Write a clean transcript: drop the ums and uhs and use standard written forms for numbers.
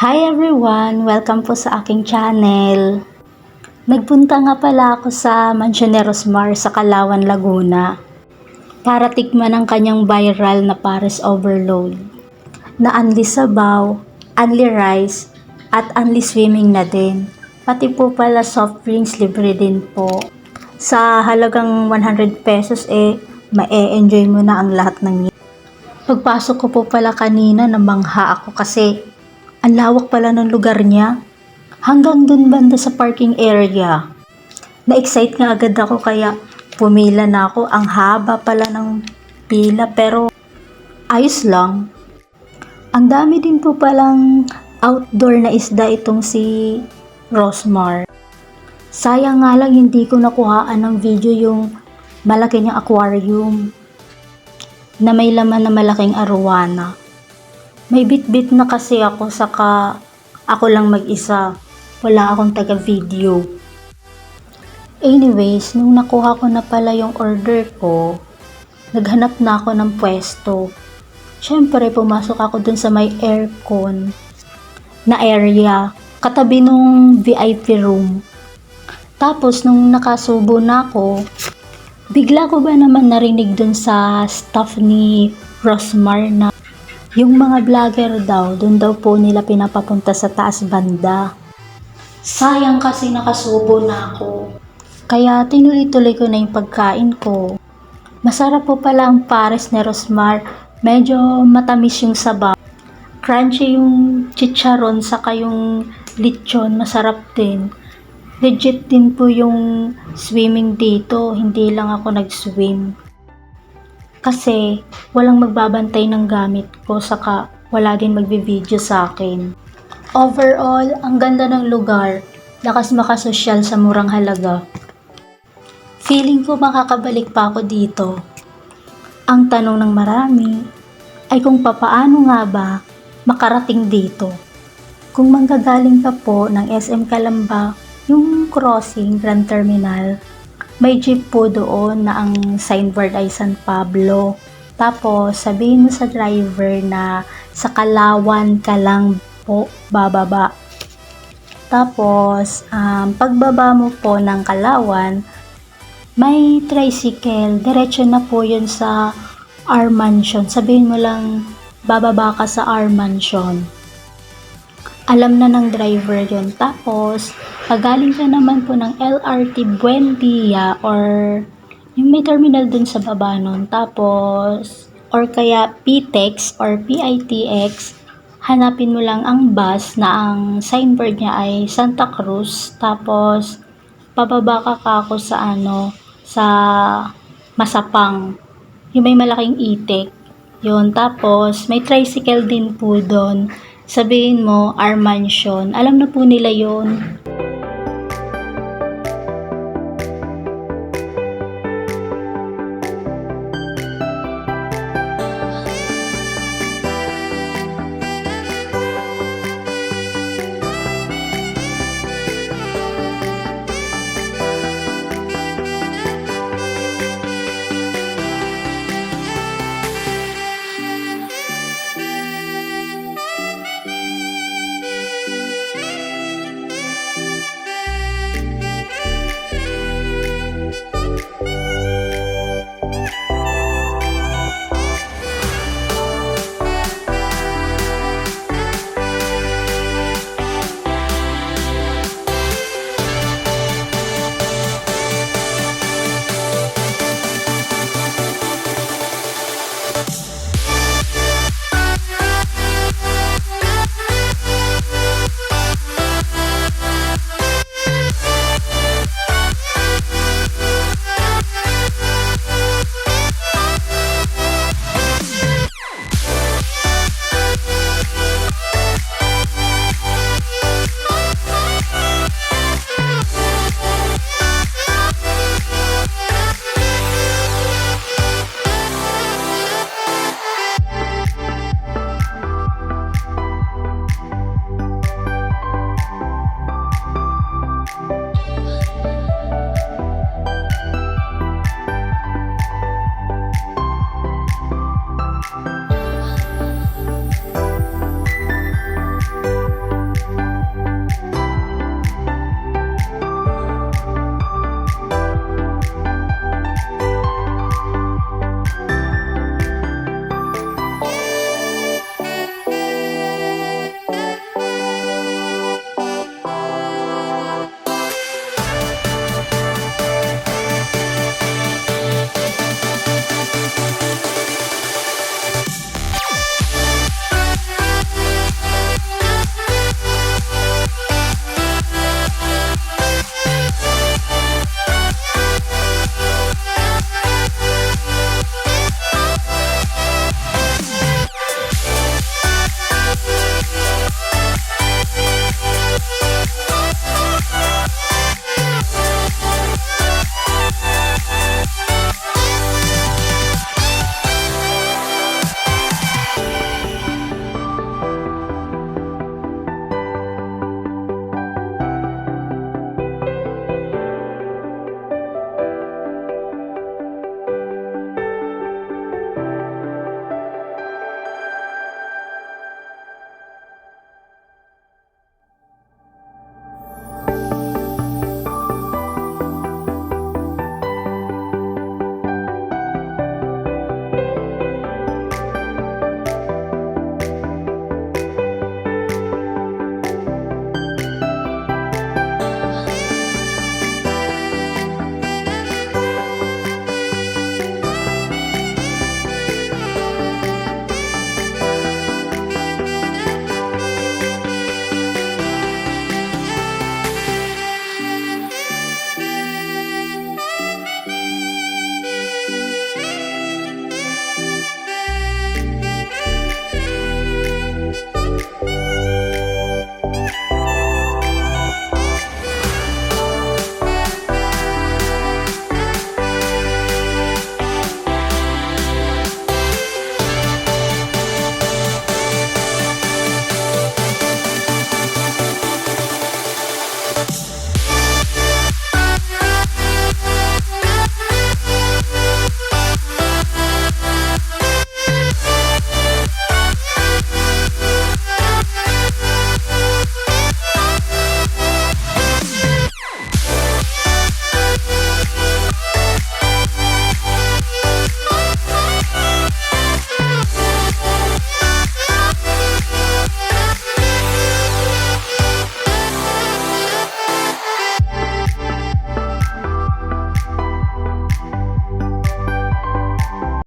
Hi everyone! Welcome po sa aking channel. Nagpunta nga pala ako sa Mansion ni Rosmar sa Calauan, Laguna para tikman ang kanyang viral na Pares Overload na unli sabaw, unli rice, at unli swimming na din. Pati po pala soft drinks libre din po. Sa halagang 100 pesos ma-enjoy mo na ang lahat ng yan. Pagpasok ko po pala kanina namangha ako kasi ang lawak pala ng lugar niya. Hanggang dun banda sa parking area. Na-excite nga agad ako kaya pumila na ako. Ang haba pala ng pila pero ayos lang. Ang dami din po palang outdoor na isda itong si Rosmar. Sayang nga lang hindi ko nakuhaan ng video yung malaki niyang aquarium na may laman na malaking arowana. May bit-bit na kasi ako saka ako lang mag-isa. Wala akong taga-video. Anyways, nung nakuha ko na pala yung order ko, naghanap na ako ng pwesto. Syempre, pumasok ako dun sa may aircon na area, katabi nung VIP room. Tapos, nung nakasubo na ako, bigla ko ba naman narinig dun sa staff ni Rosmar na yung mga vlogger daw, dun daw po nila pinapapunta sa taas banda. Sayang kasi nakasubo na ako. Kaya tinuloy-tuloy ko na yung pagkain ko. Masarap po pala ang Pares ni Rosmar. Medyo matamis yung sabaw. Crunchy yung chicharon saka yung lechon. Masarap din. Legit din po yung swimming dito. Hindi lang ako nag-swim. Kasi walang magbabantay ng gamit ko saka wala din magbi-video sa akin. Overall, ang ganda ng lugar. Lakas makasosyal sa murang halaga. Feeling ko makakabalik pa ako dito. Ang tanong ng marami ay kung papaano nga ba makarating dito. Kung manggagaling ka po ng SM Calamba, yung crossing Grand Terminal, may jeep po doon na ang signboard ay San Pablo. Tapos, sabihin mo sa driver na sa Calauan ka lang po bababa. Tapos, pagbaba mo po ng Calauan, may tricycle. Diretso na po yun sa R Mansion. Sabihin mo lang, bababa ka sa R Mansion. Alam na ng driver yun. Tapos, pagaling ka naman po ng LRT Buendia or yung may terminal dun sa baba nun. Tapos, or kaya PTEX or PITX, hanapin mo lang ang bus na ang signboard niya ay Santa Cruz. Tapos, pababa ka ako sa sa Masapang. Yung may malaking itik. Yun. Tapos, may tricycle din po doon. Sabihin mo, R Mansion. Alam na po nila yon.